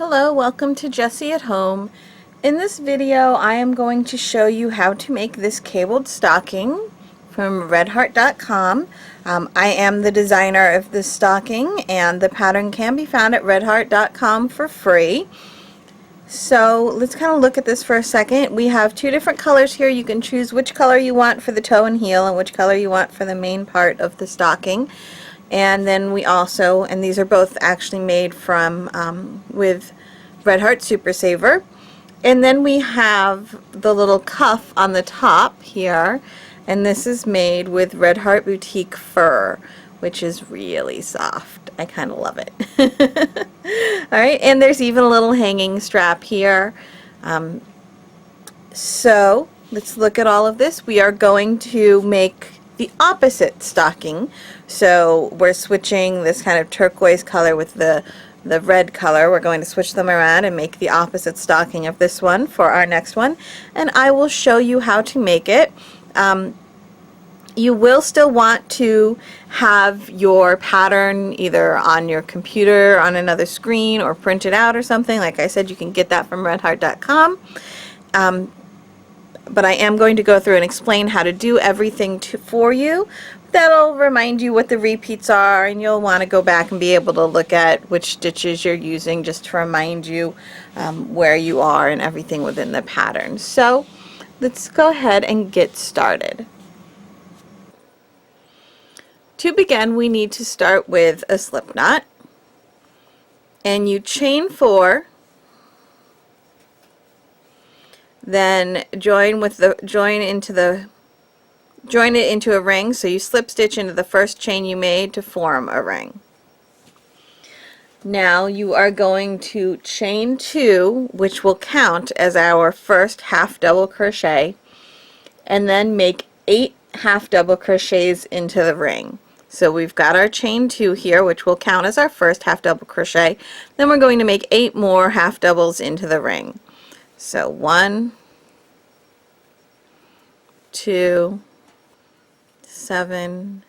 Hello, welcome to Jessie at Home. In this video I am going to show you how to make this cabled stocking from redheart.com. I am the designer of this stocking and the pattern can be found at redheart.com for free. So let's kind of look at this for a second. We have two different colors here. You can choose which color you want for the toe and heel and which color you want for the main part of the stocking. And then we also, and these are both actually made from with Red Heart Super Saver. And then we have the little cuff on the top here, and this is made with Red Heart Boutique Fur, which is really soft. I kind of love it. Alright, and there's even a little hanging strap here. So let's look at all of this. We are going to make the opposite stocking. So we're switching this kind of turquoise color with the red color. We're going to switch them around and make the opposite stocking of this one for our next one. And I will show you how to make it. You will still want to have your pattern either on your computer, on another screen, or print it out or something. Like I said, you can get that from redheart.com. But I am going to go through and explain how to do everything for you. That'll remind you what the repeats are, and you'll want to go back and be able to look at which stitches you're using just to remind you where you are and everything within the pattern. So let's go ahead and get started. To begin, we need to start with a slip knot, and you chain 4, then join it into a ring. So you slip stitch into the first chain you made to form a ring. Now you are going to chain 2, which will count as our first half double crochet, and then make 8 half double crochets into the ring. So we've got our chain 2 here, which will count as our first half double crochet. Then we're going to make 8 more half doubles into the ring. So 1, 2, 7,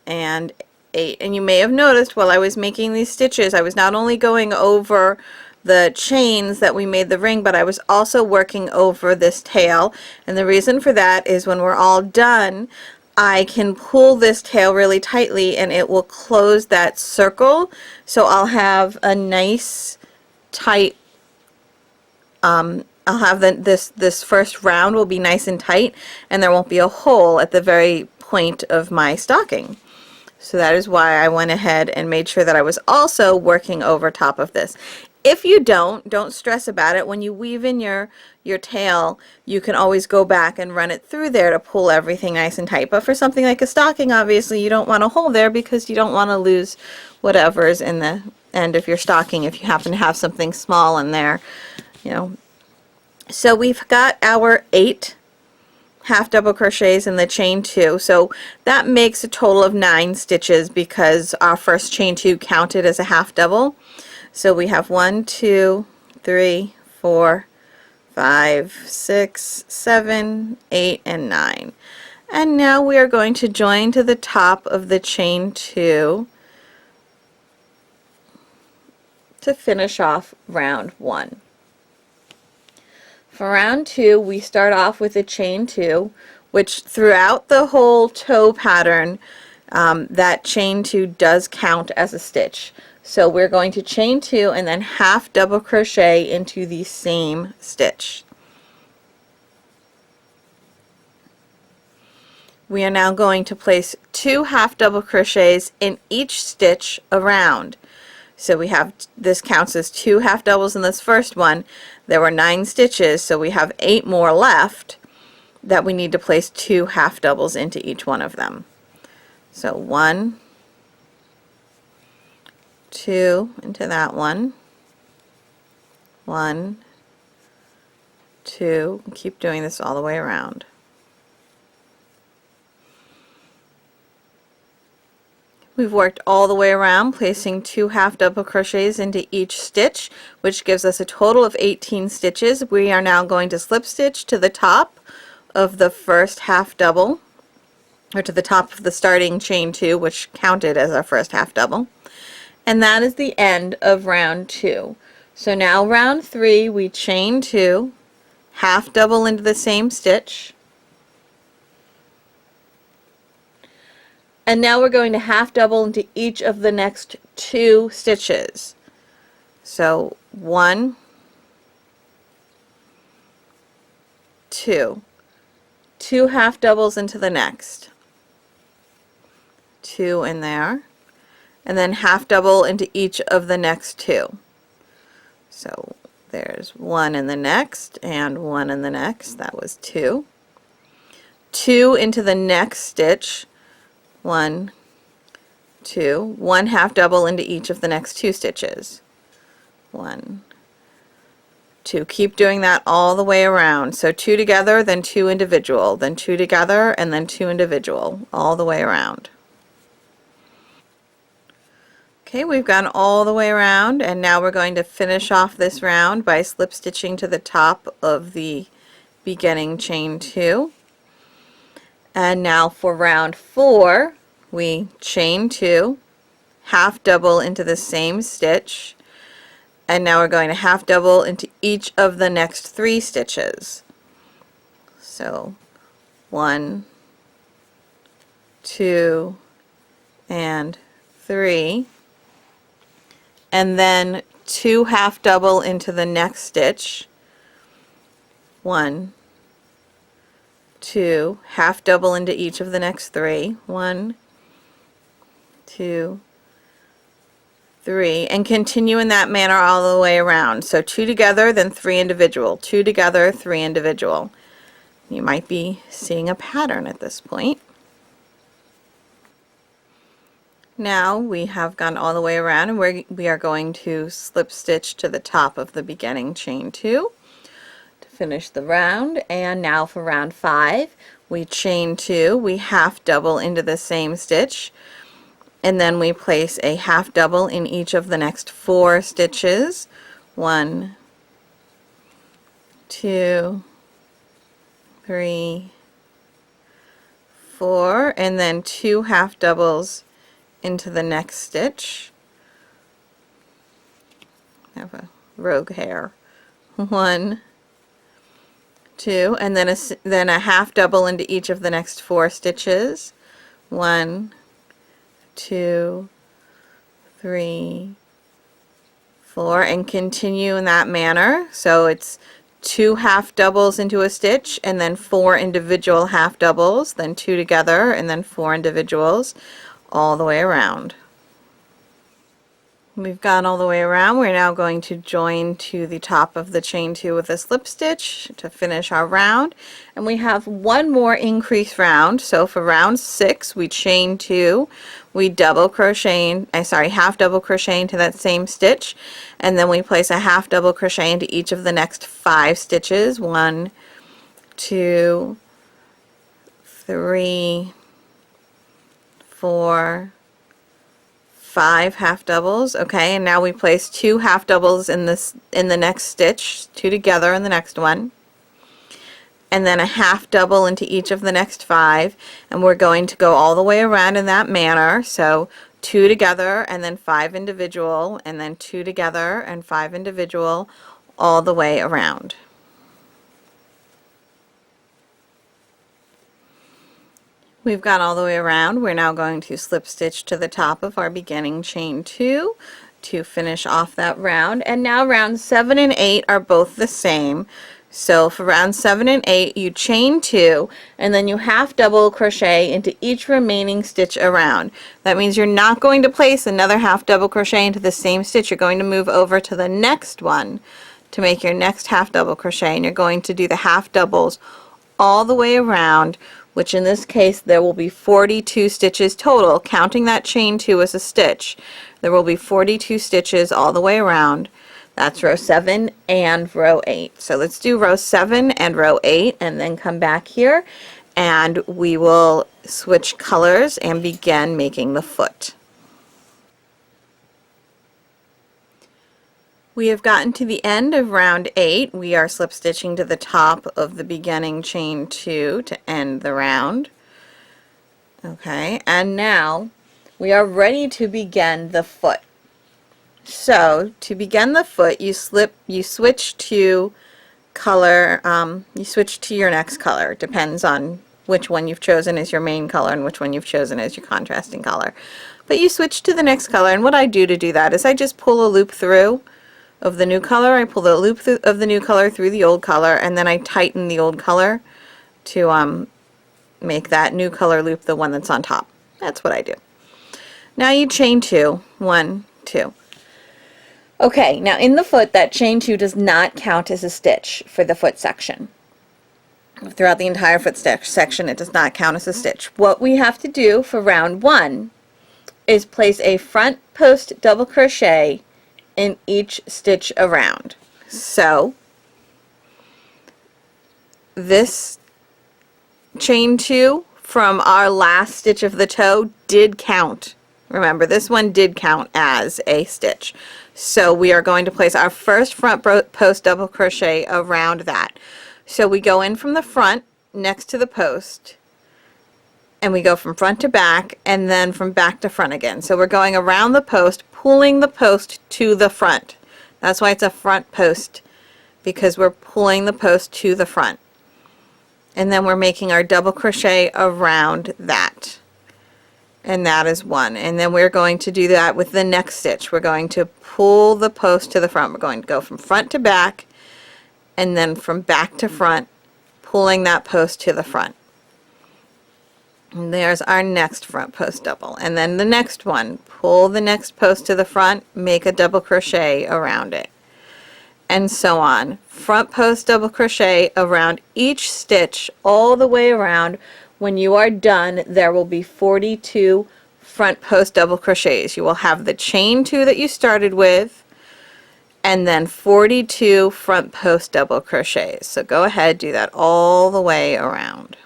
and 8. And you may have noticed while I was making these stitches, I was not only going over the chains that we made the ring, but I was also working over this tail. And the reason for that is when we're all done, I can pull this tail really tightly and it will close that circle. So I'll have a nice tight I'll have this first round will be nice and tight, and there won't be a hole at the very point of my stocking. So that is why I went ahead and made sure that I was also working over top of this. If you don't stress about it. When you weave in your tail, you can always go back and run it through there to pull everything nice and tight. But for something like a stocking, obviously you don't want a hole there because you don't want to lose whatever's in the end of your stocking if you happen to have something small in there, you know. So we've got our 8 half double crochets in the chain 2, so that makes a total of 9 stitches because our first chain 2 counted as a half double. So we have 1, 2, 3, 4, 5, 6, 7, 8, and 9. And now we are going to join to the top of the chain 2 to finish off round 1. For round 2, we start off with a chain 2, which throughout the whole toe pattern, that chain 2 does count as a stitch. So we're going to chain 2 and then half double crochet into the same stitch. We are now going to place 2 half double crochets in each stitch around. So we have, this counts as 2 half doubles in this first one. There were 9 stitches, so we have 8 more left that we need to place 2 half doubles into each one of them. So 1, 2 into that one, 1, 2, and keep doing this all the way around. We've worked all the way around, placing 2 half double crochets into each stitch, which gives us a total of 18 stitches. We are now going to slip stitch to the top of the first half double, or to the top of the starting chain 2, which counted as our first half double. And that is the end of round 2. So now round 3, we chain 2, half double into the same stitch, and now we're going to half double into each of the next 2 stitches. So 1, 2, 2 half doubles into the next, 2 in there, and then half double into each of the next 2. So there's 1 in the next and 1 in the next. That was 2. 2 into the next stitch, 1, 2, 1 half double into each of the next 2 stitches, 1, 2. Keep doing that all the way around. So 2 together, then 2 individual, then 2 together, and then 2 individual, all the way around. Okay, we've gone all the way around, and now we're going to finish off this round by slip stitching to the top of the beginning chain 2. And now for round 4, we chain 2, half double into the same stitch, and now we're going to half double into each of the next 3 stitches. So 1, 2, and 3, and then 2 half double into the next stitch, 1, 2, half double into each of the next 3, 1, 2, 3, and continue in that manner all the way around. So 2 together, then 3 individual, 2 together, 3 individual. You might be seeing a pattern at this point. Now we have gone all the way around, and we are going to slip stitch to the top of the beginning chain 2 to finish the round. And now for round 5, we chain 2, we half double into the same stitch, and then we place a half double in each of the next 4 stitches. 1, 2, 3, 4, and then 2 half doubles into the next stitch. I have a rogue hair. 1, 2, and then a half double into each of the next 4 stitches. 1, 2, 3, 4, and continue in that manner. So it's 2 half doubles into a stitch, and then 4 individual half doubles, then 2 together, and then 4 individuals, all the way around. We've gone all the way around. We're now going to join to the top of the chain 2 with a slip stitch to finish our round, and we have one more increase round. So for round 6, we chain 2, we double crochet, half double crochet into that same stitch, and then we place a half double crochet into each of the next 5 stitches. 1, 2, 3, 4, 5 half doubles. Okay, and now we place 2 half doubles in the next stitch, 2 together in the next one, and then a half double into each of the next 5, and we're going to go all the way around in that manner. So 2 together and then 5 individual, and then 2 together and 5 individual, all the way around. We've gone all the way around. We're now going to slip stitch to the top of our beginning chain 2 to finish off that round. And now rounds 7 and 8 are both the same. So for round 7 and 8, you chain 2, and then you half double crochet into each remaining stitch around. That means you're not going to place another half double crochet into the same stitch. You're going to move over to the next one to make your next half double crochet, and you're going to do the half doubles all the way around, which in this case there will be 42 stitches total, counting that chain 2 as a stitch. There will be 42 stitches all the way around. That's row 7 and row 8. So let's do row 7 and row 8, and then come back here and we will switch colors and begin making the foot. We have gotten to the end of round 8. We are slip stitching to the top of the beginning chain 2 to end the round. Okay, and now we are ready to begin the foot. So to begin the foot, you switch to color, you switch to your next color. It depends on which one you've chosen as your main color and which one you've chosen as your contrasting color. But you switch to the next color, and what I do to do that is I just pull a loop through of the new color. I pull the loop of the new color through the old color, and then I tighten the old color to make that new color loop the one that's on top. That's what I do. Now you chain 2, 1, 2. Okay, now in the foot, that chain 2 does not count as a stitch for the foot section. Throughout the entire foot section, it does not count as a stitch. What we have to do for round 1 is place a front post double crochet in each stitch around. So this chain 2 from our last stitch of the toe did count. Remember, this one did count as a stitch. So we are going to place our first front post double crochet around that. So we go in from the front next to the post, and we go from front to back, and then from back to front again. So we're going around the post, pulling the post to the front. That's why it's a front post, because we're pulling the post to the front. And then we're making our double crochet around that. And that is 1. And then we're going to do that with the next stitch. We're going to pull the post to the front. We're going to go from front to back, and then from back to front, pulling that post to the front. And there's our next front post double. And then the next one, pull the next post to the front, make a double crochet around it. And so on. Front post double crochet around each stitch all the way around. When you are done, there will be 42 front post double crochets. You will have the chain 2 that you started with, and then 42 front post double crochets. So go ahead, do that all the way around.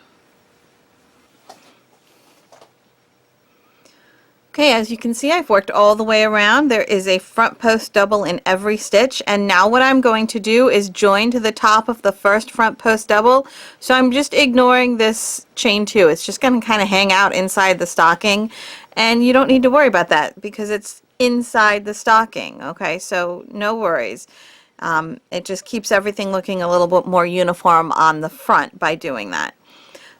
Okay, as you can see, I've worked all the way around. There is a front post double in every stitch, and now what I'm going to do is join to the top of the first front post double. So I'm just ignoring this chain 2. It's just going to kind of hang out inside the stocking, and you don't need to worry about that because it's inside the stocking. Okay, so no worries. It just keeps everything looking a little bit more uniform on the front by doing that.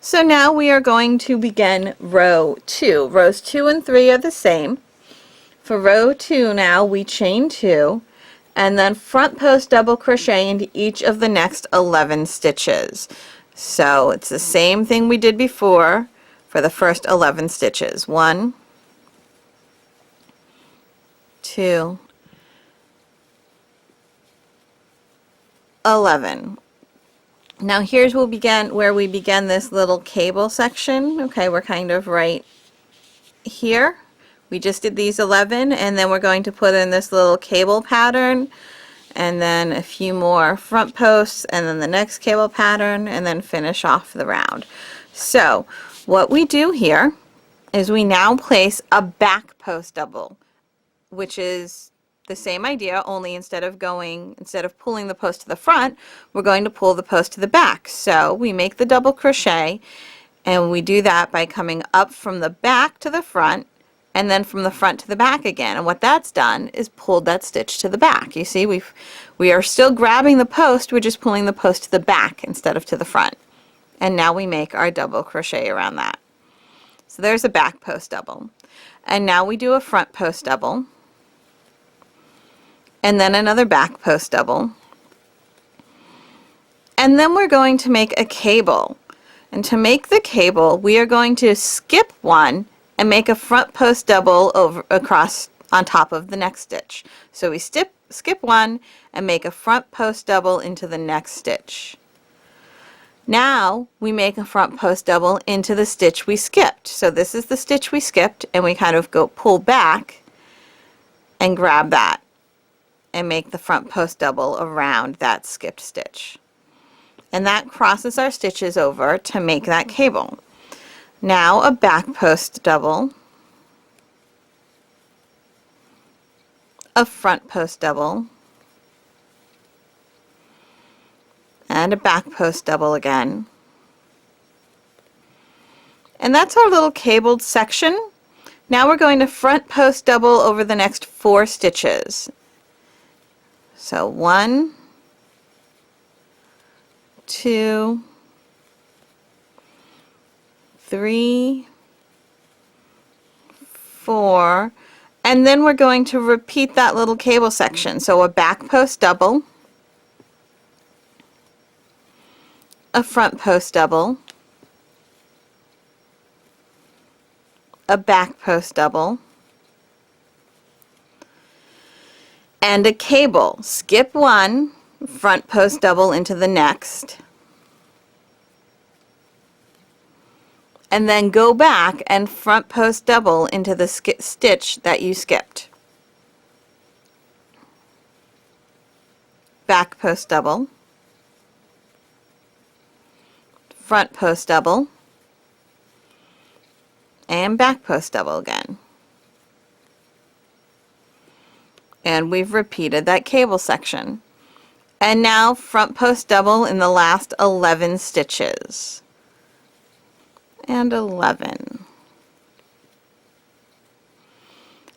So now we are going to begin row 2. Rows 2 and 3 are the same. For row 2 now, we chain 2 and then front post double crochet into each of the next 11 stitches. So it's the same thing we did before for the first 11 stitches. 1, 2, 11. Now here's where we begin this little cable section. Okay, we're kind of right here. We just did these 11, and then we're going to put in this little cable pattern, and then a few more front posts, and then the next cable pattern, and then finish off the round. So what we do here is we now place a back post double, which is the same idea, only instead of pulling the post to the front, we're going to pull the post to the back. So we make the double crochet, and we do that by coming up from the back to the front, and then from the front to the back again. And what that's done is pulled that stitch to the back. You see, we are still grabbing the post, we're just pulling the post to the back instead of to the front. And now we make our double crochet around that. So there's a back post double. And now we do a front post double, and then another back post double, and then we're going to make a cable. And to make the cable, we are going to skip 1 and make a front post double across on top of the next stitch. So we skip 1 and make a front post double into the next stitch. Now we make a front post double into the stitch we skipped. So this is the stitch we skipped, and we kind of pull back and grab that and make the front post double around that skipped stitch. And that crosses our stitches over to make that cable. Now a back post double, a front post double, and a back post double again. And that's our little cabled section. Now we're going to front post double over the next 4 stitches. So 1, 2, 3, 4, and then we're going to repeat that little cable section. So a back post double, a front post double, a back post double, and a cable. Skip 1, front post double into the next, and then go back and front post double into the stitch that you skipped. Back post double, front post double, and back post double again. And we've repeated that cable section. And now front post double in the last 11 stitches. And 11.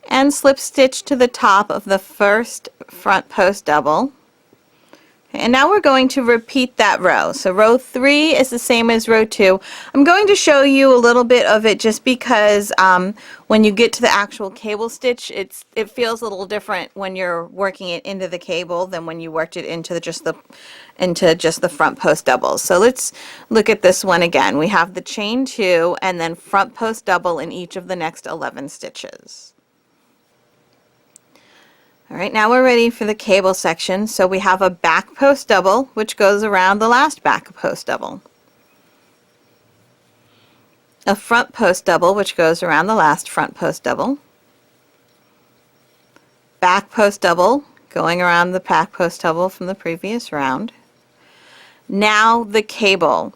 And slip stitch to the top of the first front post double. And now we're going to repeat that row. So row 3 is the same as row 2. I'm going to show you a little bit of it just because when you get to the actual cable stitch, it feels a little different when you're working it into the cable than when you worked it into just the front post doubles. So let's look at this one again. We have the chain 2 and then front post double in each of the next 11 stitches. Alright, now we're ready for the cable section. So we have a back post double, which goes around the last back post double. A front post double, which goes around the last front post double. Back post double, going around the back post double from the previous round. Now the cable.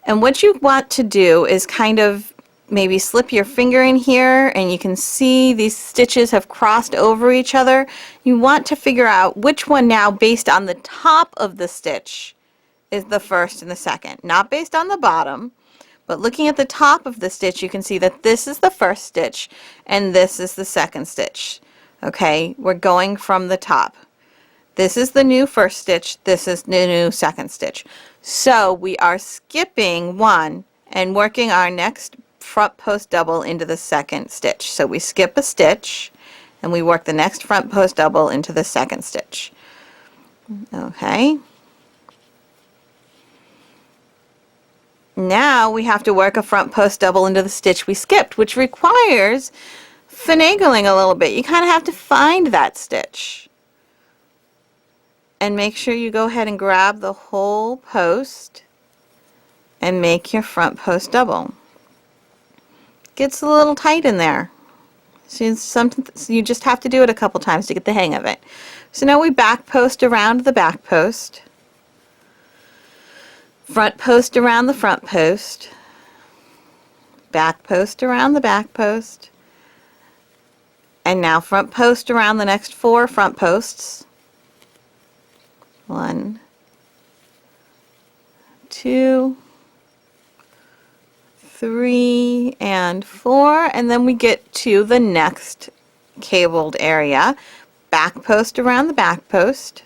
And what you want to do is kind of maybe slip your finger in here and you can see these stitches have crossed over each other. You want to figure out which one now, based on the top of the stitch, is the first and the second. Not based on the bottom, but looking at the top of the stitch, you can see that this is the first stitch and this is the second stitch. Okay, we're going from the top. This is the new first stitch, this is the new second stitch. So we are skipping 1 and working our next front post double into the second stitch. So we skip a stitch and we work the next front post double into the second stitch. Okay. Now we have to work a front post double into the stitch we skipped, which requires finagling a little bit. You kind of have to find that stitch. And make sure you go ahead and grab the whole post and make your front post double. Gets a little tight in there. So you just have to do it a couple times to get the hang of it. So now we back post around the back post, front post around the front post, back post around the back post, and now front post around the next 4 front posts. 1, 2, 3, and 4, and then we get to the next cabled area. Back post around the back post,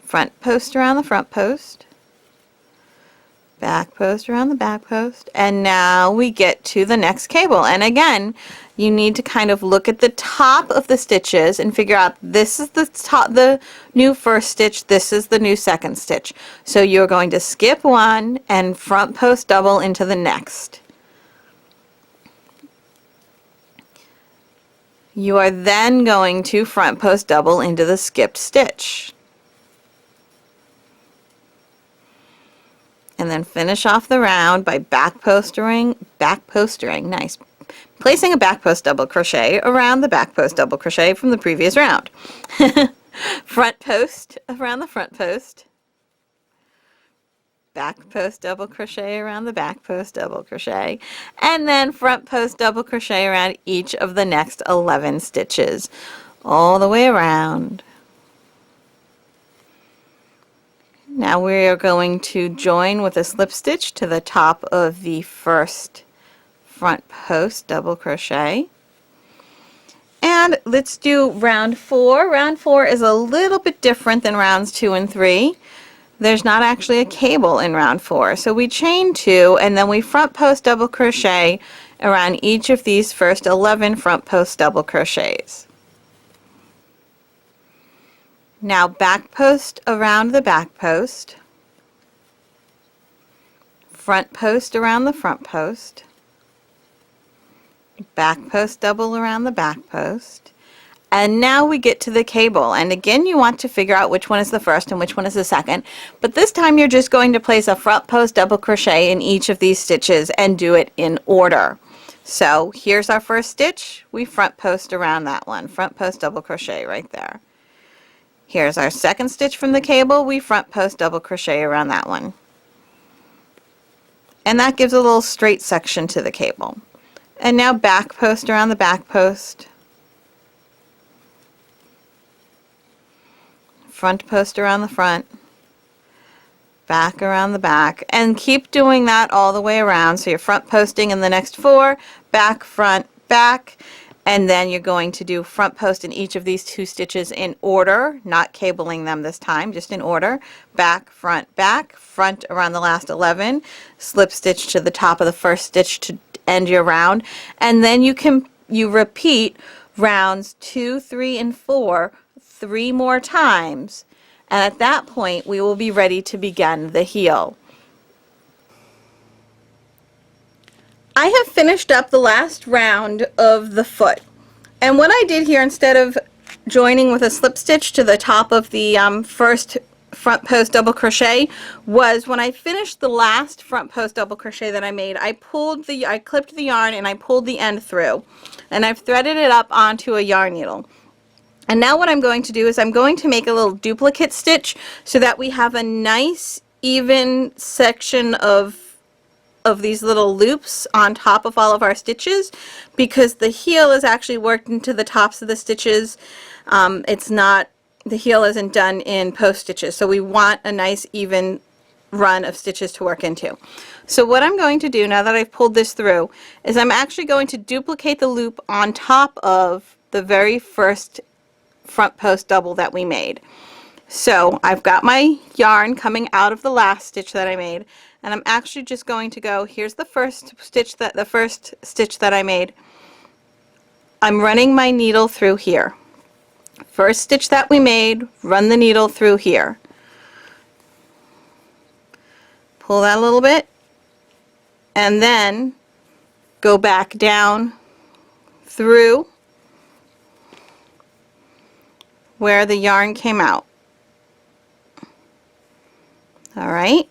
front post around the front post, back post around the back post, and now we get to the next cable. And again, you need to kind of look at the top of the stitches and figure out this is the new first stitch, this is the new second stitch. So you're going to skip 1 and front post double into the next. You are then going to front post double into the skipped stitch. And then finish off the round by back posting, nice, placing a back post double crochet around the back post double crochet from the previous round. Front post around the front post, back post double crochet around the back post double crochet, and then front post double crochet around each of the next 11 stitches all the way around. Now we are going to join with a slip stitch to the top of the first front post double crochet. And let's do round 4. Round 4 is a little bit different than rounds 2 and 3. There's not actually a cable in round 4. So we chain 2 and then we front post double crochet around each of these first 11 front post double crochets. Now back post around the back post, front post around the front post, back post double around the back post, and now we get to the cable. And again, you want to figure out which one is the first and which one is the second, but this time you're just going to place a front post double crochet in each of these stitches and do it in order. So here's our first stitch, we front post around that one, front post double crochet right there. Here's our second stitch from the cable, we front post double crochet around that one. And that gives a little straight section to the cable. And now back post around the back post, front post around the front, back around the back, and keep doing that all the way around. So you're front posting in the next 4, back, front, back, and then you're going to do front post in each of these 2 stitches in order, not cabling them this time, just in order. Back, front around the last 11, slip stitch to the top of the first stitch to end your round, and then you repeat rounds 2, 3, and 4 3 more times, and at that point we will be ready to begin the heel. I have finished up the last round of the foot, and what I did here, instead of joining with a slip stitch to the top of the first front post double crochet, was when I finished the last front post double crochet that I made, I clipped the yarn and I pulled the end through, and I've threaded it up onto a yarn needle. And now what I'm going to do is I'm going to make a little duplicate stitch so that we have a nice even section of these little loops on top of all of our stitches, because the heel is actually worked into the tops of the stitches. The heel isn't done in post stitches, so we want a nice even run of stitches to work into. So what I'm going to do now that I've pulled this through is I'm actually going to duplicate the loop on top of the very first front post double that we made. So I've got my yarn coming out of the last stitch that I made, and I'm actually just going to go, here's the first stitch that I made. I'm running my needle through here. First stitch that we made, run the needle through here. Pull that a little bit, and then go back down through where the yarn came out. Alright.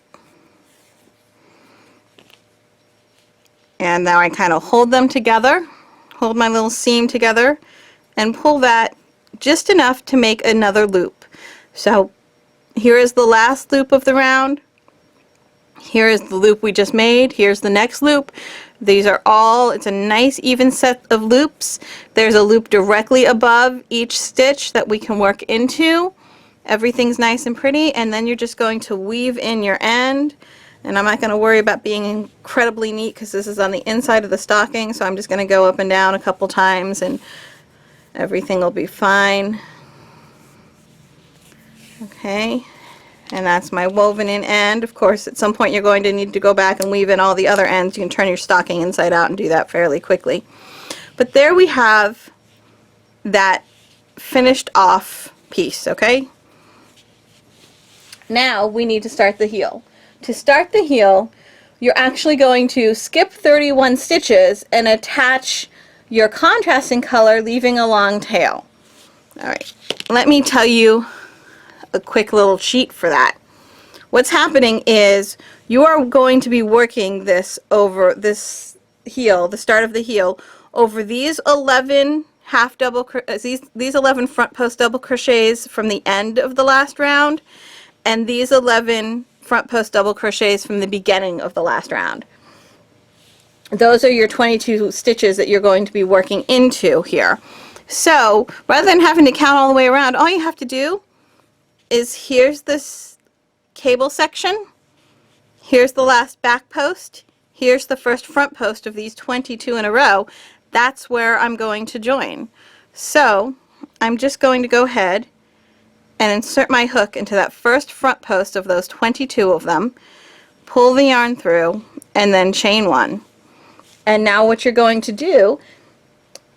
And now I kind of hold them together, hold my little seam together, and pull that just enough to make another loop. So here is the last loop of the round. Here is the loop we just made. Here's the next loop. These are all, it's a nice even set of loops. There's a loop directly above each stitch that we can work into. Everything's nice and pretty, and then you're just going to weave in your end. And I'm not going to worry about being incredibly neat because this is on the inside of the stocking, so I'm just going to go up and down a couple times and everything will be fine. Okay, and that's my woven in end. Of course, at some point you're going to need to go back and weave in all the other ends. You can turn your stocking inside out and do that fairly quickly. But there we have that finished off piece, okay? Now we need to start the heel. To start the heel, you're actually going to skip 31 stitches and attach your contrasting color, leaving a long tail. Alright, let me tell you a quick little cheat for that. What's happening is you are going to be working this over this heel, the start of the heel, over these 11 these 11 front post double crochets from the end of the last round, and these 11 front post double crochets from the beginning of the last round. Those are your 22 stitches that you're going to be working into here. So rather than having to count all the way around, all you have to do is, here's this cable section, here's the last back post, here's the first front post of these 22 in a row. That's where I'm going to join. So I'm just going to go ahead and insert my hook into that first front post of those 22 of them, pull the yarn through, and then chain one. And now what you're going to do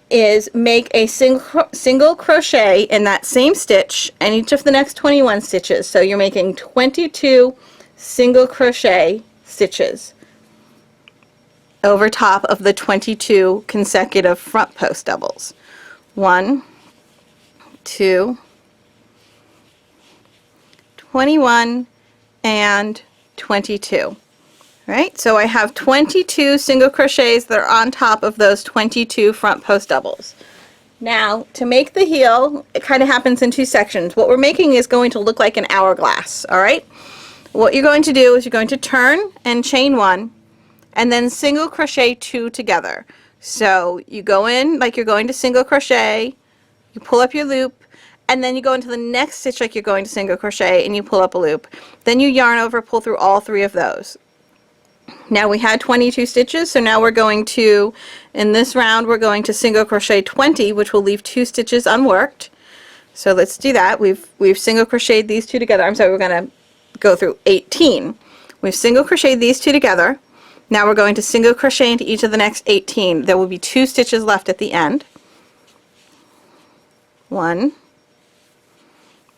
is make a single crochet in that same stitch and each of the next 21 stitches. So you're making 22 single crochet stitches over top of the 22 consecutive front post doubles. 1, 2, 21, and 22. Right, so I have 22 single crochets that are on top of those 22 front post doubles. Now, to make the heel, it kind of happens in two sections. What we're making is going to look like an hourglass, all right? What you're going to do is you're going to turn and chain one, and then single crochet two together. So you go in like you're going to single crochet, you pull up your loop, and then you go into the next stitch like you're going to single crochet and you pull up a loop. Then you yarn over, pull through all three of those. Now we had 22 stitches, so now we're going to, in this round, we're going to single crochet 20, which will leave 2 stitches unworked. So let's do that. We've single crocheted these two together. I'm sorry, we're going to go through 18. We've single crocheted these two together. Now we're going to single crochet into each of the next 18. There will be 2 stitches left at the end. 1,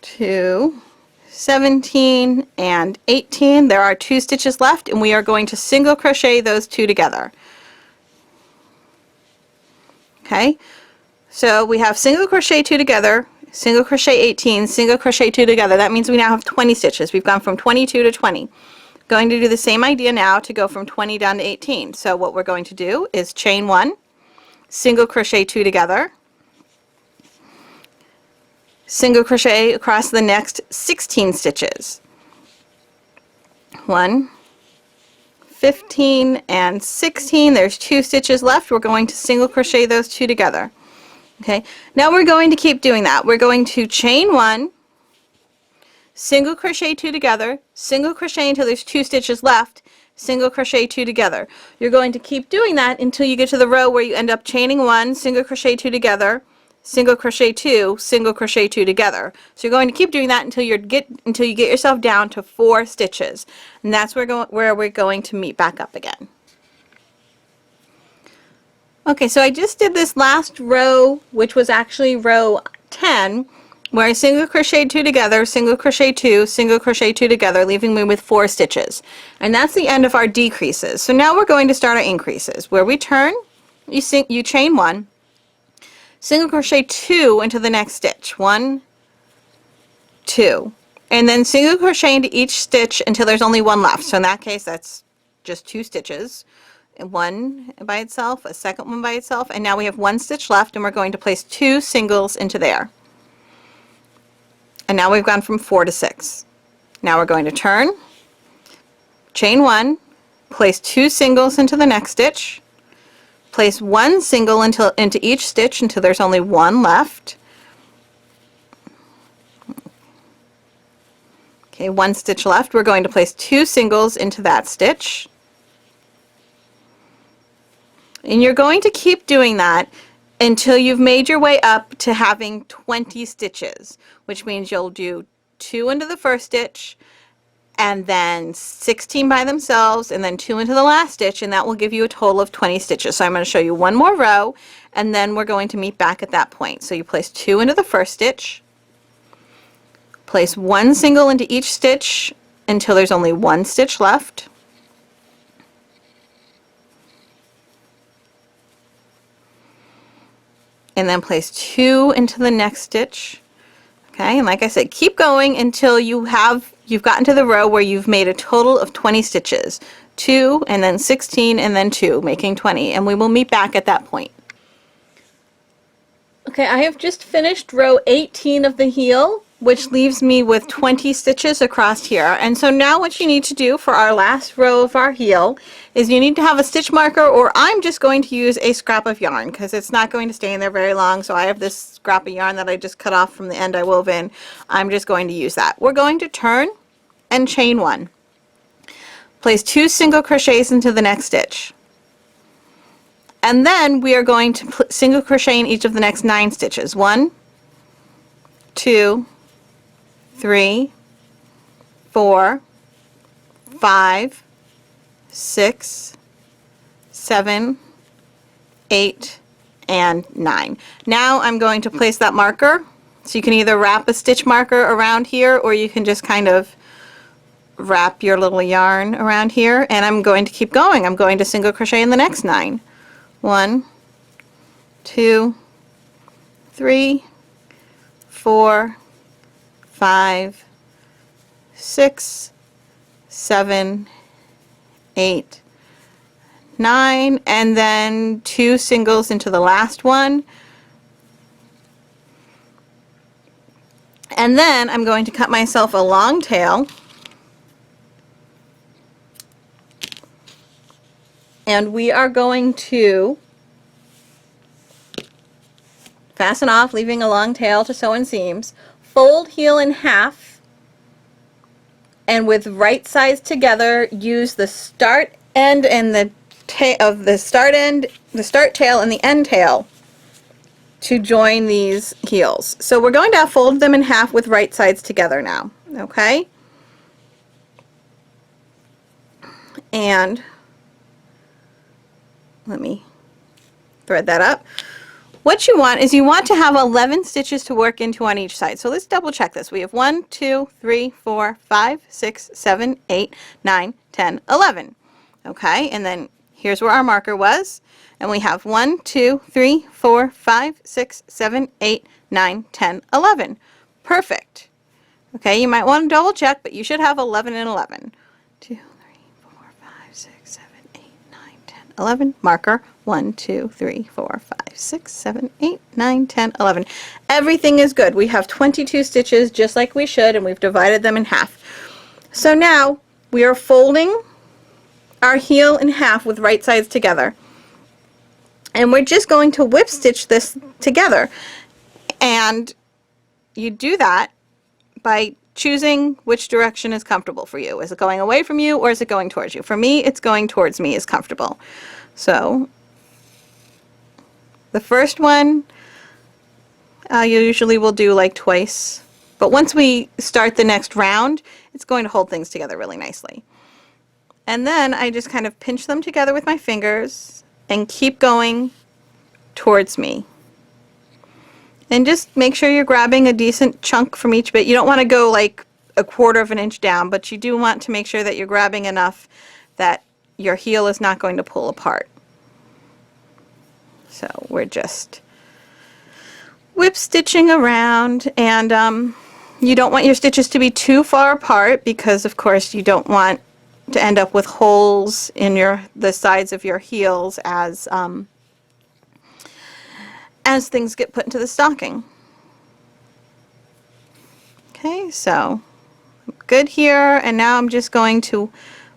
2, 17, and 18. There are 2 stitches left, and we are going to single crochet those 2 together. Okay, so we have single crochet 2 together, single crochet 18, single crochet 2 together. That means we now have 20 stitches. We've gone from 22 to 20. Going to do the same idea now to go from 20 down to 18. So what we're going to do is chain 1, single crochet 2 together, single crochet across the next 16 stitches. 1, 15, and 16. There's 2 stitches left. We're going to single crochet those 2 together. Okay, now we're going to keep doing that. We're going to chain 1, single crochet 2 together, single crochet until there's 2 stitches left, single crochet 2 together. You're going to keep doing that until you get to the row where you end up chaining 1, single crochet 2 together, single crochet 2, single crochet 2 together. So you're going to keep doing that until you get yourself down to 4 stitches, and that's where we're going to meet back up again. Okay, so I just did this last row, which was actually row 10, where I single crocheted 2 together, single crochet 2, single crochet 2 together, leaving me with 4 stitches. And that's the end of our decreases. So now we're going to start our increases, where we turn, you chain 1, single crochet 2 into the next stitch. 1, 2. And then single crochet into each stitch until there's only 1 left. So in that case, that's just 2 stitches. One by itself, a second one by itself, and now we have 1 stitch left, and we're going to place 2 singles into there. And now we've gone from 4 to 6. Now we're going to turn, chain 1, place 2 singles into the next stitch, place 1 single into each stitch until there's only 1 left. Okay, 1 stitch left. We're going to place 2 singles into that stitch. And you're going to keep doing that until you've made your way up to having 20 stitches, which means you'll do 2 into the first stitch, and then 16 by themselves, and then 2 into the last stitch, and that will give you a total of 20 stitches. So I'm going to show you one more row, and then we're going to meet back at that point. So you place 2 into the first stitch, place 1 single into each stitch until there's only 1 stitch left, and then place 2 into the next stitch. Okay, and like I said, keep going until you've gotten to the row where you've made a total of 20 stitches. 2, and then 16, and then 2, making 20, and we will meet back at that point. Okay, I have just finished row 18 of the heel, which leaves me with 20 stitches across here. And so now what you need to do for our last row of our heel is you need to have a stitch marker, or I'm just going to use a scrap of yarn because it's not going to stay in there very long. So I have this scrap of yarn that I just cut off from the end I wove in. I'm just going to use that. We're going to turn and chain 1. place 2 single crochets into the next stitch. And then we are going to single crochet in each of the next 9 stitches. 1, 2, 3, 4, 5, 6, 7, 8, and 9. Now I'm going to place that marker. So you can either wrap a stitch marker around here, or you can just kind of wrap your little yarn around here, and I'm going to keep going. I'm going to single crochet in the next 9. 1, 2, 3, 4, 5, 6, 7, 8, 9, and then 2 singles into the last one. And then I'm going to cut myself a long tail, and we are going to fasten off, leaving a long tail to sew in seams, fold heel in half, and with right sides together use the start end and the start tail and the end tail to join these heels. So we're going to fold them in half with right sides together now, okay? And let me thread that up. What you want is you want to have 11 stitches to work into on each side. So let's double check this. We have 1, 2, 3, 4, 5, 6, 7, 8, 9, 10, 11. Okay, and then here's where our marker was. And we have 1, 2, 3, 4, 5, 6, 7, 8, 9, 10, 11. Perfect. Okay, you might want to double check, but you should have 11 and 11. 2, 3, 4, 5, 6, 7, 8, 9, 10, 11. Marker 1, 2, 3, 4, 5, 6, 7, 8, 9, 10, 11. Everything is good. We have 22 stitches just like we should, and we've divided them in half. So now we are folding our heel in half with right sides together. And we're just going to whip stitch this together. And you do that by choosing which direction is comfortable for you. Is it going away from you, or is it going towards you? For me, it's going towards me is comfortable. So the first one you usually will do like twice. But once we start the next round, it's going to hold things together really nicely. And then I just kind of pinch them together with my fingers and keep going towards me. And just make sure you're grabbing a decent chunk from each bit. You don't want to go like 1/4 of an inch down, but you do want to make sure that you're grabbing enough that your heel is not going to pull apart. So we're just whip stitching around, and you don't want your stitches to be too far apart, because of course you don't want to end up with holes in the sides of your heels as things get put into the stocking. Okay, so I'm good here, and now I'm just going to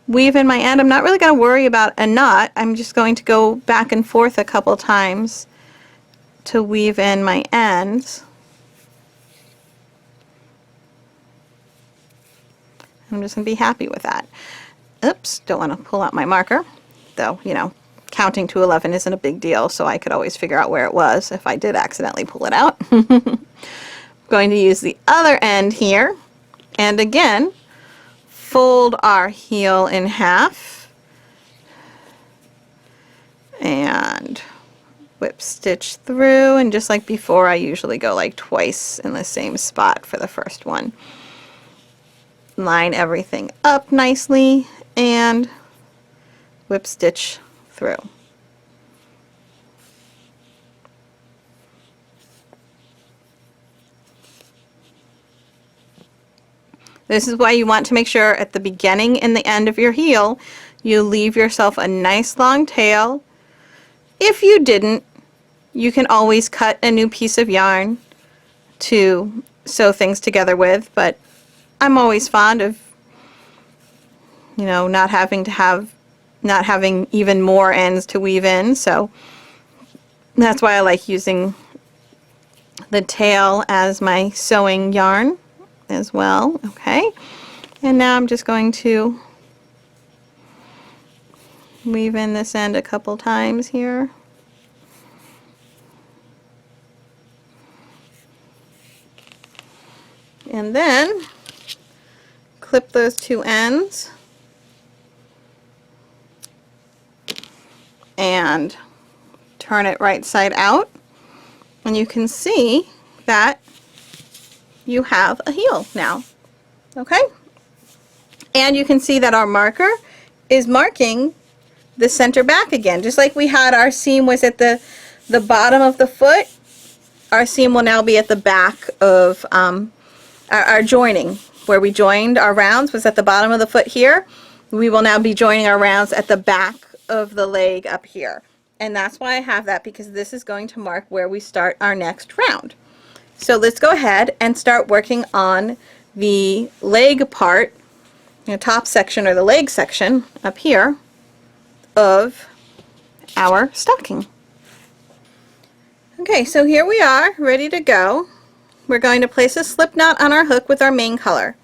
weave in my end. I'm not really going to worry about a knot. I'm just going to go back and forth a couple times to weave in my ends. I'm just going to be happy with that. Oops, don't want to pull out my marker, though, you know, counting to 11 isn't a big deal, so I could always figure out where it was if I did accidentally pull it out. I'm going to use the other end here, and again, fold our heel in half and whip stitch through, and just like before, I usually go like twice in the same spot for the first one. Line everything up nicely and whip stitch through. This is why you want to make sure at the beginning and the end of your heel you leave yourself a nice long tail. If you didn't, you can always cut a new piece of yarn to sew things together with, but I'm always fond of, you know, not having even more ends to weave in, so that's why I like using the tail as my sewing yarn as well. Okay, and now I'm just going to weave in this end a couple times here. And then clip those two ends and turn it right side out, and you can see that you have a heel now. Okay? And you can see that our marker is marking the center back again. Just like we had our seam was at the bottom of the foot, our seam will now be at the back of our joining. Where we joined our rounds was at the bottom of the foot here. We will now be joining our rounds at the back of the leg up here. And that's why I have that, because this is going to mark where we start our next round. So let's go ahead and start working on the leg part, the top section or the leg section up here of our stocking. Okay, so here we are, ready to go. We're going to place a slip knot on our hook with our main color.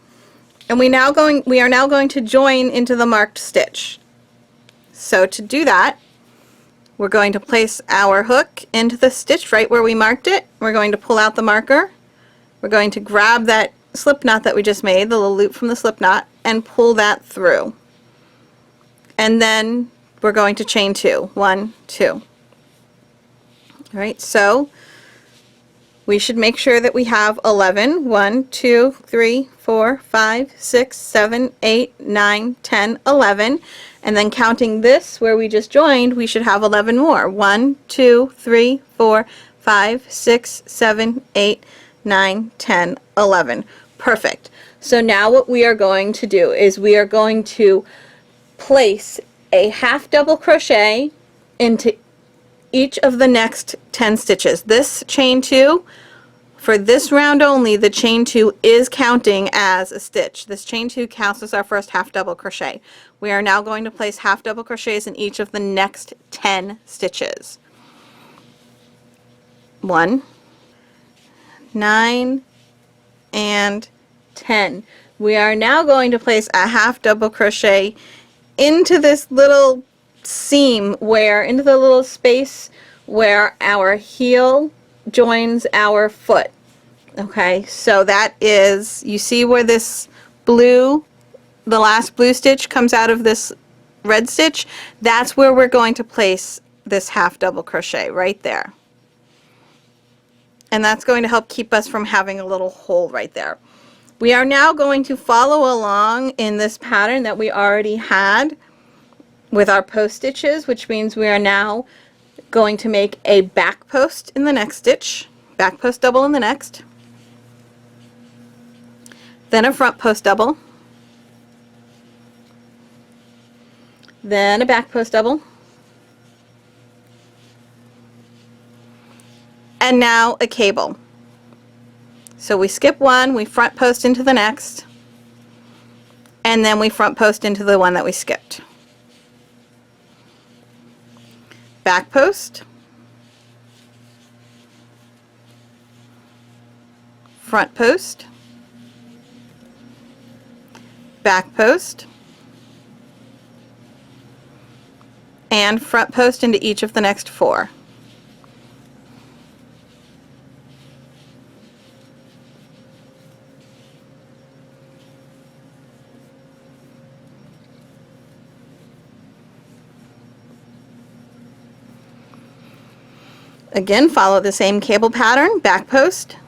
And we are now going to join into the marked stitch. So to do that, we're going to place our hook into the stitch right where we marked it. We're going to pull out the marker. We're going to grab that slip knot that we just made, the little loop from the slip knot, and pull that through. And then we're going to chain 2. 1, 2. Alright, so we should make sure that we have 11. 1, 2, 3, 4, 5, 6, 7, 8, 9, 10, 11. And then counting this where we just joined, we should have 11 more. 1, 2, 3, 4, 5, 6, 7, 8, 9, 10, 11. Perfect. So now what we are going to do is we are going to place a half double crochet into each of the next 10 stitches. This chain 2, for this round only, the chain 2 is counting as a stitch. This chain 2 counts as our first half double crochet. We are now going to place half double crochets in each of the next 10 stitches. 1, 9, and 10. We are now going to place a half double crochet into this little seam into the little space where our heel joins our foot. Okay, so that is, you see where this blue, the last blue stitch comes out of this red stitch? That's where we're going to place this half double crochet right there. And that's going to help keep us from having a little hole right there. We are now going to follow along in this pattern that we already had with our post stitches, which means we are now going to make a back post in the next stitch, back post double in the next, then a front post double, then a back post double, and now a cable. So we skip one, we front post into the next, and then we front post into the one that we skipped. Back post, front post, back post, and front post into each of the next 4. Again, follow the same cable pattern, back post,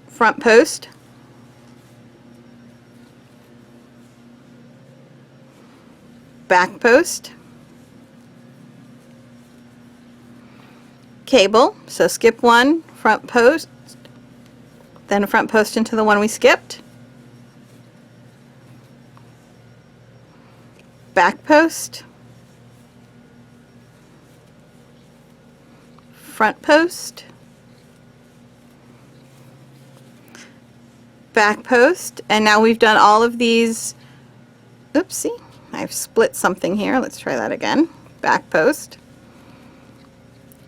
front post, back post, cable, so skip one, front post, then front post into the one we skipped, back post, front post, back post, and now we've done all of these. Oopsie, I've split something here. Let's try that again. Back post,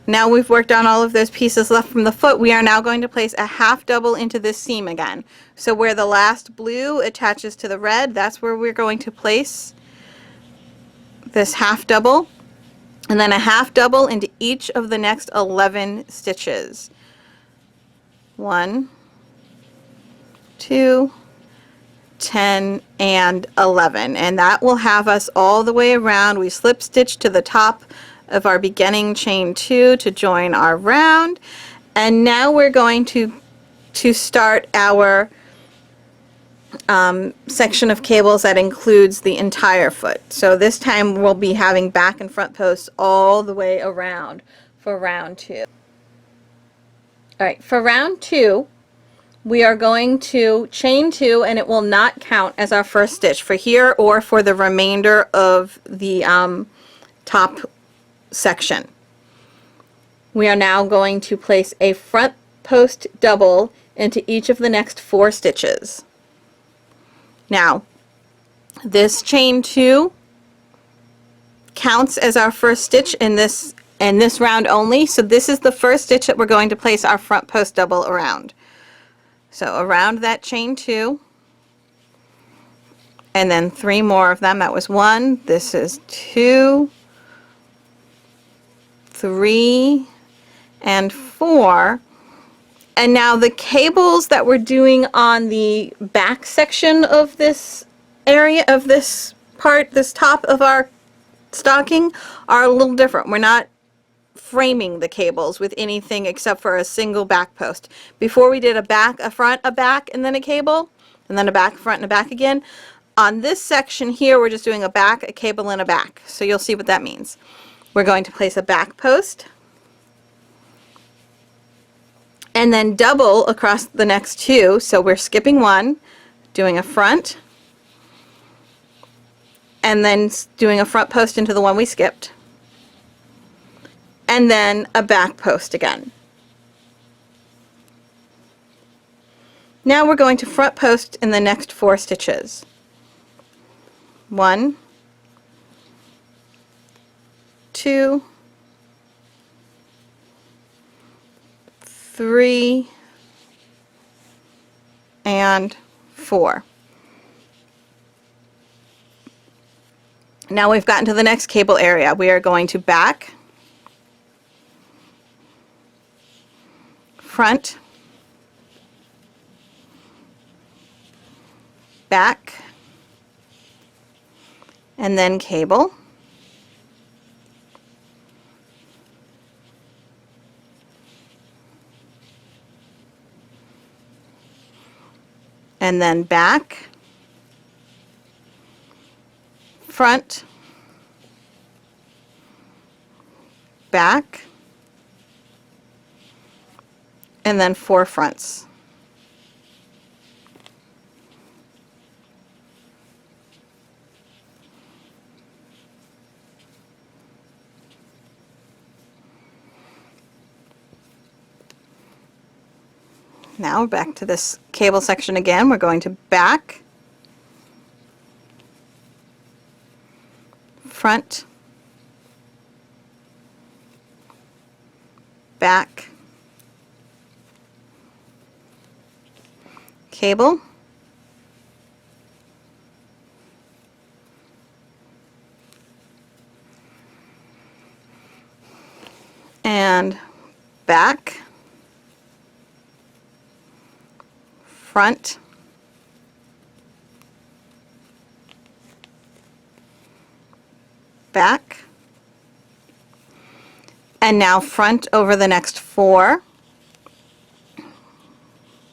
Now we've worked on all of those pieces left from the foot. We are now going to place a half double into this seam again. So where the last blue attaches to the red, that's where we're going to place this half double, and then a half double into each of the next 11 stitches. 1, 2, 10, and 11, and that will have us all the way around. We slip stitch to the top of our beginning chain 2 to join our round, and now we're going to start our section of cables that includes the entire foot. So this time we'll be having back and front posts all the way around for round 2. Alright, for round 2 we are going to chain 2, and it will not count as our first stitch for here or for the remainder of the top section. We are now going to place a front post double into each of the next 4 stitches. Now, this chain 2 counts as our first stitch in this round only, so this is the first stitch that we're going to place our front post double around. So around that chain 2, and then 3 more of them. That was 1, this is 2, 3, and 4. And now the cables that we're doing on the back section of this area, of this part, this top of our stocking, are a little different. We're not framing the cables with anything except for a single back post. Before we did a back, a front, a back, and then a cable, and then a back, front, and a back again. On this section here, we're just doing a back, a cable, and a back. So you'll see what that means. We're going to place a back post, and then double across the next 2. So we're skipping 1, doing a front, and then doing a front post into the one we skipped, and then a back post again. Now we're going to front post in the next 4 stitches. 1, 2, 3, and 4. Now we've gotten to the next cable area. We are going to back, front, back, and then cable. And then back, front, back, and then 4 fronts. Now back to this cable section again. We're going to back, front, back, cable, and back, front, back, and now front over the next 4.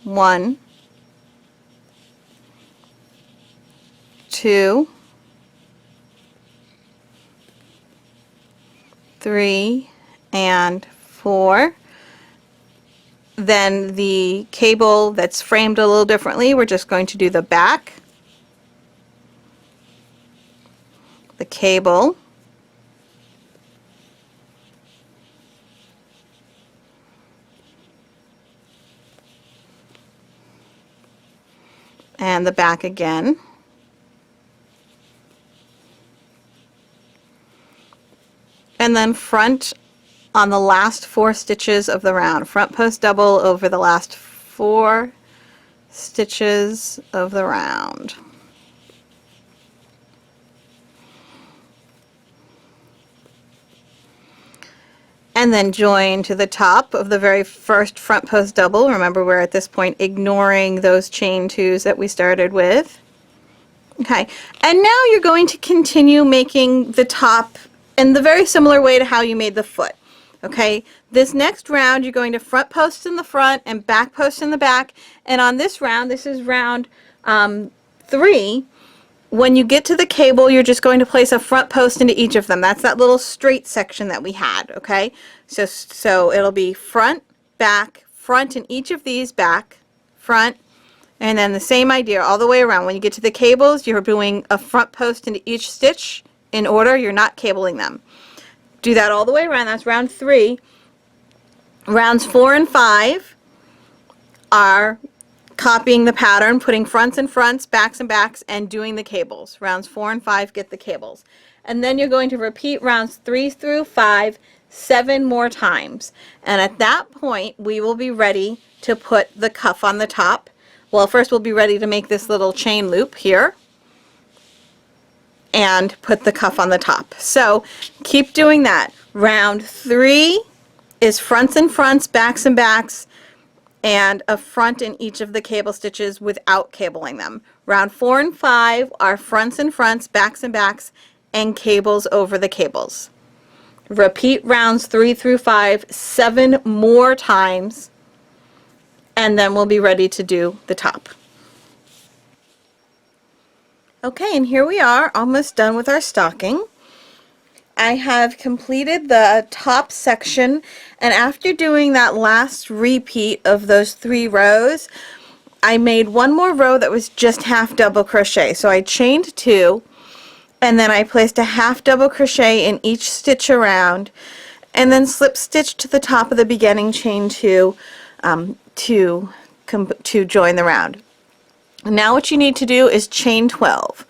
1, 2, 3, and 4. Then the cable that's framed a little differently, we're just going to do the back, the cable, and the back again. And then front on the last 4 stitches of the round. Front post double over the last 4 stitches of the round. And then join to the top of the very first front post double. Remember, we're at this point ignoring those chain 2s that we started with. Okay, and now you're going to continue making the top in the very similar way to how you made the foot. Okay, this next round you're going to front post in the front and back post in the back, and on this round, this is round 3, when you get to the cable, you're just going to place a front post into each of them. That's that little straight section that we had, okay? So it'll be front, back, front in each of these, back, front, and then the same idea all the way around. When you get to the cables, you're doing a front post into each stitch in order. You're not cabling them. Do that all the way around. That's round 3. Rounds 4 and 5 are copying the pattern, putting fronts and fronts, backs and backs, and doing the cables. Rounds 4 and 5 get the cables. And then you're going to repeat rounds 3 through 5 7 more times. And at that point, we will be ready to put the cuff on the top. Well, first we'll be ready to make this little chain loop here and put the cuff on the top. So keep doing that. Round 3 is fronts and fronts, backs and backs, and a front in each of the cable stitches without cabling them. Round 4 and 5 are fronts and fronts, backs and backs, and cables over the cables. Repeat rounds 3 through 5 7 more times, and then we'll be ready to do the top. Okay, and here we are, almost done with our stocking. I have completed the top section, and after doing that last repeat of those 3 rows, I made one more row that was just half double crochet. So I chained 2, and then I placed a half double crochet in each stitch around, and then slip stitched to the top of the beginning chain 2 to join the round. Now what you need to do is chain 12.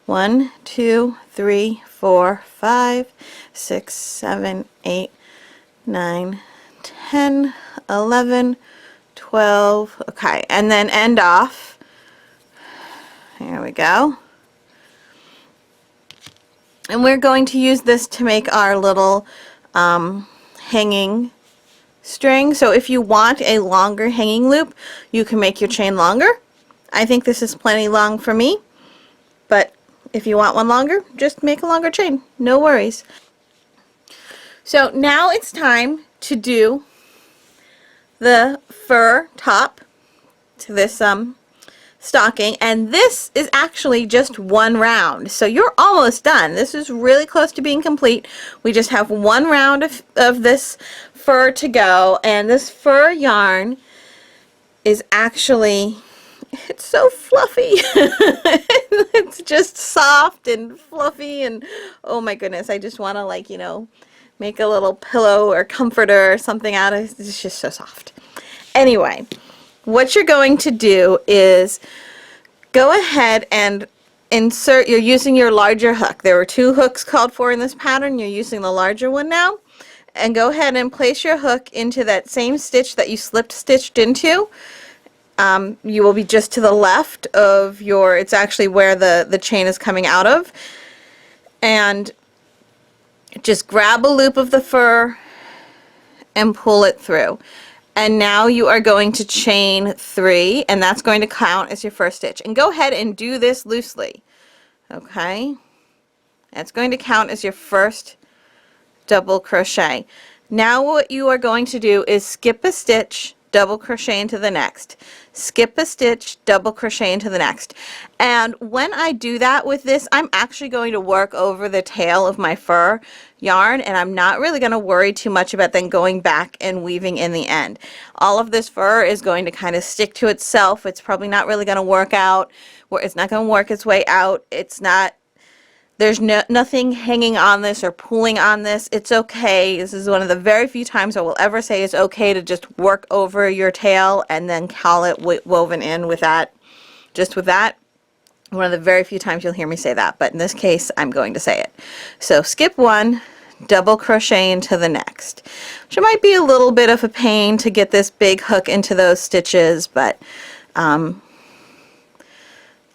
1, 2, 3, 4, 5, 6, 7, 8, 9, 10, 11, 12. Okay, and then end off. Here we go. And we're going to use this to make our little hanging string. So if you want a longer hanging loop, you can make your chain longer. I think this is plenty long for me, but if you want one longer, just make a longer chain. No worries. So now it's time to do the fur top to this stocking, and this is actually just one round. So you're almost done. This is really close to being complete. We just have one round of this fur to go, and this fur yarn is actually, it's so fluffy. It's just soft and fluffy, and oh my goodness, I just want to, like, you know, make a little pillow or comforter or something out of it. It's just so soft. Anyway, what you're going to do is go ahead and insert, you're using your larger hook. There were 2 hooks called for in this pattern. You're using the larger one now. And go ahead and place your hook into that same stitch that you slipped stitched into. You will be just to the left of your, it's actually where the chain is coming out of. And just grab a loop of the fur and pull it through. And now you are going to chain 3, and that's going to count as your first stitch. And go ahead and do this loosely. Okay? That's going to count as your first double crochet. Now what you are going to do is skip a stitch, double crochet into the next, skip a stitch, double crochet into the next. And when I do that with this, I'm actually going to work over the tail of my fur yarn, and I'm not really going to worry too much about then going back and weaving in the end. All of this fur is going to kind of stick to itself. It's probably not really going to work out, or it's not going to work its way out. It's not, there's nothing hanging on this or pulling on this. It's okay. This is one of the very few times I will ever say it's okay to just work over your tail and then call it woven in with that, just with that. One of the very few times you'll hear me say that, but in this case I'm going to say it. So skip 1, double crochet into the next, which might be a little bit of a pain to get this big hook into those stitches, but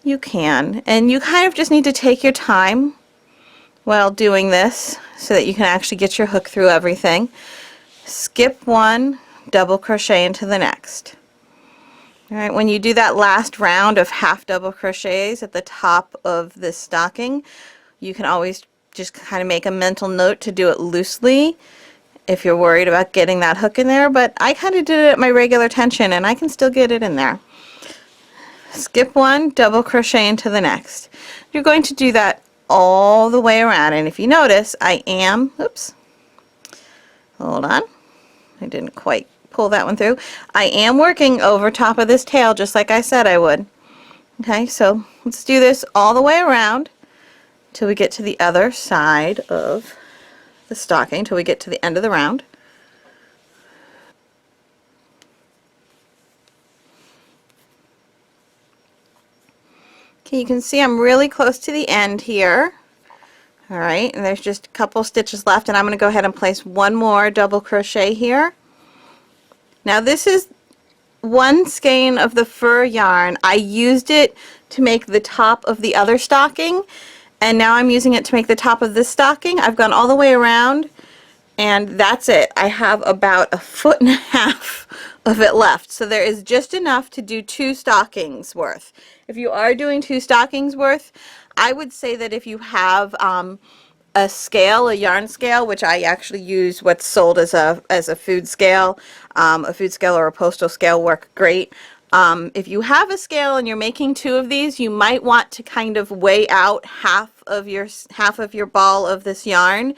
you can. And you kind of just need to take your time while doing this so that you can actually get your hook through everything. Skip one, double crochet into the next. Alright, when you do that last round of half double crochets at the top of this stocking, you can always just kind of make a mental note to do it loosely if you're worried about getting that hook in there, but I kind of did it at my regular tension and I can still get it in there. Skip one, double crochet into the next. You're going to do that all the way around, and if you notice, I am, oops, hold on, I didn't quite pull that one through. I am working over top of this tail just like I said I would. Okay, so let's do this all the way around till we get to the other side of the stocking, till we get to the end of the round. Okay, you can see I'm really close to the end here. Alright, and there's just a couple stitches left, and I'm going to go ahead and place one more double crochet here. Now this is one skein of the fur yarn. I used it to make the top of the other stocking, and now I'm using it to make the top of this stocking. I've gone all the way around, and that's it. I have about 1.5 feet of it left, so there is just enough to do 2 stockings worth. If you are doing 2 stockings worth, I would say that if you have a scale, a yarn scale, which I actually use what's sold as a food scale or a postal scale work great. If you have a scale and you're making 2 of these, you might want to kind of weigh out half of your ball of this yarn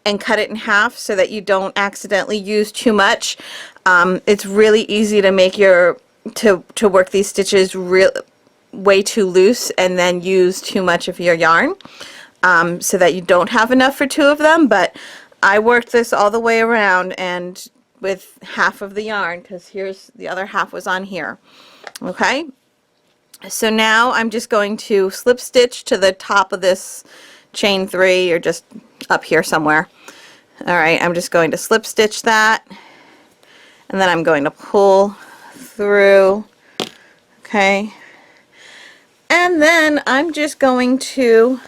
and cut it in half so that you don't accidentally use too much. It's really easy to make to work these stitches way too loose and then use too much of your yarn, so that you don't have enough for 2 of them. But I worked this all the way around and with half of the yarn, because here's the other half was on here. Okay, so now I'm just going to slip stitch to the top of this chain 3, or just up here somewhere. Alright, I'm just going to slip stitch that, and then I'm going to pull through. Okay, and then I'm just going to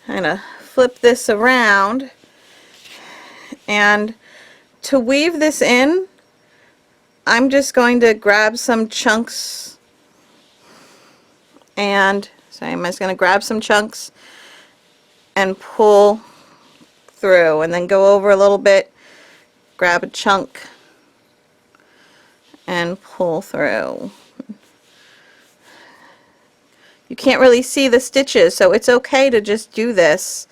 kind of flip this around, and to weave this in, I'm just going to grab some chunks, and so I'm just going to grab some chunks and pull through, and then go over a little bit, grab a chunk and pull through. You can't really see the stitches, so it's okay to just do this.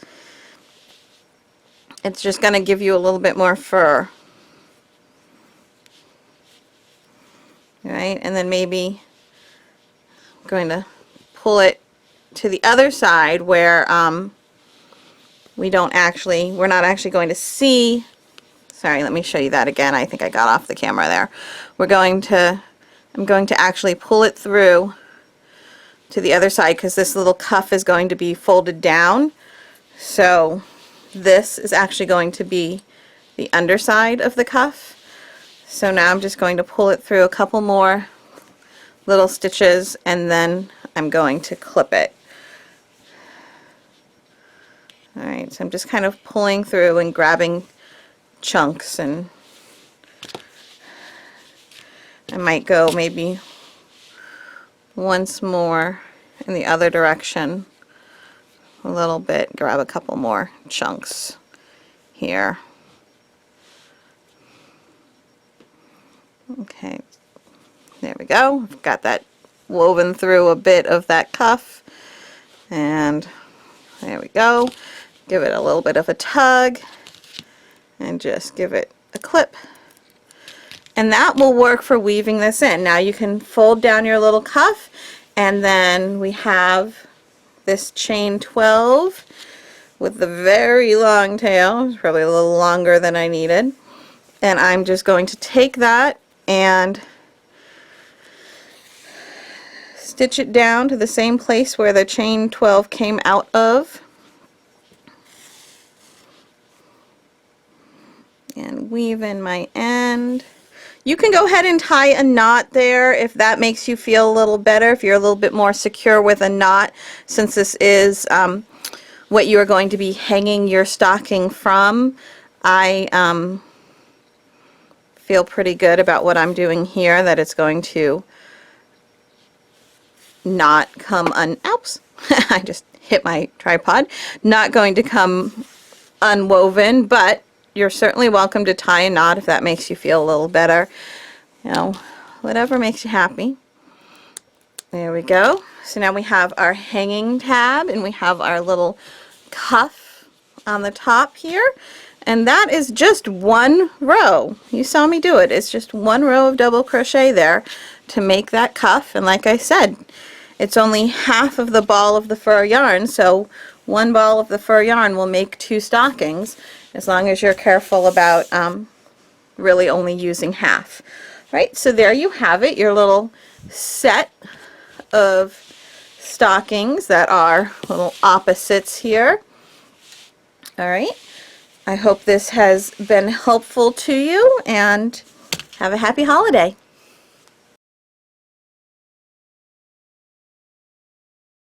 It's just going to give you a little bit more fur. Right, and then maybe I'm going to pull it to the other side where we're not actually going to see. Sorry, let me show you that again. I think I got off the camera there. I'm going to actually pull it through to the other side, because this little cuff is going to be folded down. So this is actually going to be the underside of the cuff. So now I'm just going to pull it through a couple more little stitches, and then I'm going to clip it. Alright, so I'm just kind of pulling through and grabbing chunks, and I might go maybe once more in the other direction a little bit, grab a couple more chunks here. Okay, there we go. I've got that woven through a bit of that cuff, and there we go. Give it a little bit of a tug and just give it a clip, and that will work for weaving this in. Now you can fold down your little cuff, and then we have this chain 12 with the very long tail. It's probably a little longer than I needed, and I'm just going to take that and stitch it down to the same place where the chain 12 came out of. and weave in my end. You can go ahead and tie a knot there if that makes you feel a little better, if you're a little bit more secure with a knot, since this is what you are going to be hanging your stocking from. I feel pretty good about what I'm doing here, that it's going to not come oops, I just hit my tripod, not going to come unwoven, but you're certainly welcome to tie a knot if that makes you feel a little better. You know, whatever makes you happy. There we go. So now we have our hanging tab and we have our little cuff on the top here. And that is just one row. You saw me do it. It's just one row of double crochet there to make that cuff. And like I said, it's only half of the ball of the fur yarn, so one ball of the fur yarn will make 2 stockings, as long as you're careful about really only using half. Right, so there you have it, your little set of stockings that are little opposites here. Alright, I hope this has been helpful to you, and have a happy holiday.